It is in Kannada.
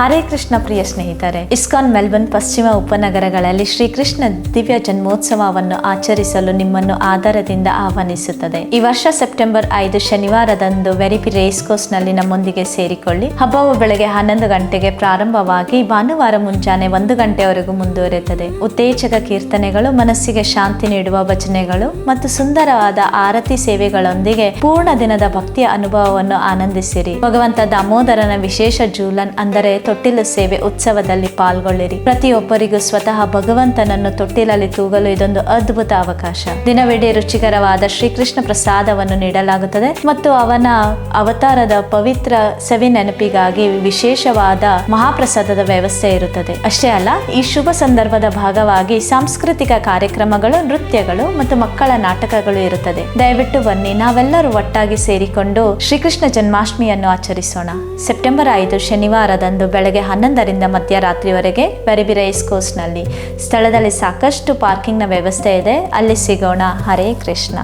ಹರೇ ಕೃಷ್ಣ ಪ್ರಿಯ ಸ್ನೇಹಿತರೆ, ಇಸ್ಕಾನ್ ಮೆಲ್ಬರ್ನ್ ಪಶ್ಚಿಮ ಉಪನಗರಗಳಲ್ಲಿ ಶ್ರೀಕೃಷ್ಣ ದಿವ್ಯ ಜನ್ಮೋತ್ಸವವನ್ನು ಆಚರಿಸಲು ನಿಮ್ಮನ್ನು ಆದರದಿಂದ ಆಹ್ವಾನಿಸುತ್ತದೆ. ಈ ವರ್ಷ ಸೆಪ್ಟೆಂಬರ್ 5 ಶನಿವಾರದಂದು ವೆರಿಪಿ ರೇಸ್ ಕೋರ್ಸ್ ನಲ್ಲಿ ನಮ್ಮೊಂದಿಗೆ ಸೇರಿಕೊಳ್ಳಿ. ಹಬ್ಬವು ಬೆಳಗ್ಗೆ 11 ಗಂಟೆಗೆ ಪ್ರಾರಂಭವಾಗಿ ಭಾನುವಾರ ಮುಂಜಾನೆ 1 ಗಂಟೆವರೆಗೂ ಮುಂದುವರೆಯುತ್ತದೆ. ಉತ್ತೇಜಕ ಕೀರ್ತನೆಗಳು, ಮನಸ್ಸಿಗೆ ಶಾಂತಿ ನೀಡುವ ಭಜನೆಗಳು ಮತ್ತು ಸುಂದರವಾದ ಆರತಿ ಸೇವೆಗಳೊಂದಿಗೆ ಪೂರ್ಣ ದಿನದ ಭಕ್ತಿಯ ಅನುಭವವನ್ನು ಆನಂದಿಸಿರಿ. ಭಗವಂತ ದಾಮೋದರನ ವಿಶೇಷ ಜೂಲನ್ ಅಂದರೆ ತೊಟ್ಟಿಲು ಸೇವೆ ಉತ್ಸವದಲ್ಲಿ ಪಾಲ್ಗೊಳ್ಳಿರಿ. ಪ್ರತಿಯೊಬ್ಬರಿಗೂ ಸ್ವತಃ ಭಗವಂತನನ್ನು ತೊಟ್ಟಿಲಲ್ಲಿ ತೂಗಲು ಇದೊಂದು ಅದ್ಭುತ ಅವಕಾಶ. ದಿನವಿಡೀ ರುಚಿಕರವಾದ ಶ್ರೀಕೃಷ್ಣ ಪ್ರಸಾದವನ್ನು ನೀಡಲಾಗುತ್ತದೆ ಮತ್ತು ಅವನ ಅವತಾರದ ಪವಿತ್ರ ಸವಿ ನೆನಪಿಗಾಗಿ ವಿಶೇಷವಾದ ಮಹಾಪ್ರಸಾದದ ವ್ಯವಸ್ಥೆ ಇರುತ್ತದೆ. ಅಷ್ಟೇ ಅಲ್ಲ, ಈ ಶುಭ ಸಂದರ್ಭದ ಭಾಗವಾಗಿ ಸಾಂಸ್ಕೃತಿಕ ಕಾರ್ಯಕ್ರಮಗಳು, ನೃತ್ಯಗಳು ಮತ್ತು ಮಕ್ಕಳ ನಾಟಕಗಳು ಇರುತ್ತದೆ. ದಯವಿಟ್ಟು ಬನ್ನಿ, ನಾವೆಲ್ಲರೂ ಒಟ್ಟಾಗಿ ಸೇರಿಕೊಂಡು ಶ್ರೀಕೃಷ್ಣ ಜನ್ಮಾಷ್ಟಮಿಯನ್ನು ಆಚರಿಸೋಣ. ಸೆಪ್ಟೆಂಬರ್ 5 ಶನಿವಾರದಂದು ಬೆಳಗ್ಗೆ 11ರಿಂದ ಮಧ್ಯರಾತ್ರಿವರೆಗೆ ವೆರಿಪಿ ರೇಸ್ ಕೋರ್ಸ್ ನಲ್ಲಿ. ಸ್ಥಳದಲ್ಲಿ ಸಾಕಷ್ಟು ಪಾರ್ಕಿಂಗ್ನ ವ್ಯವಸ್ಥೆ ಇದೆ. ಅಲ್ಲಿ ಸಿಗೋಣ. ಹರೇ ಕೃಷ್ಣ.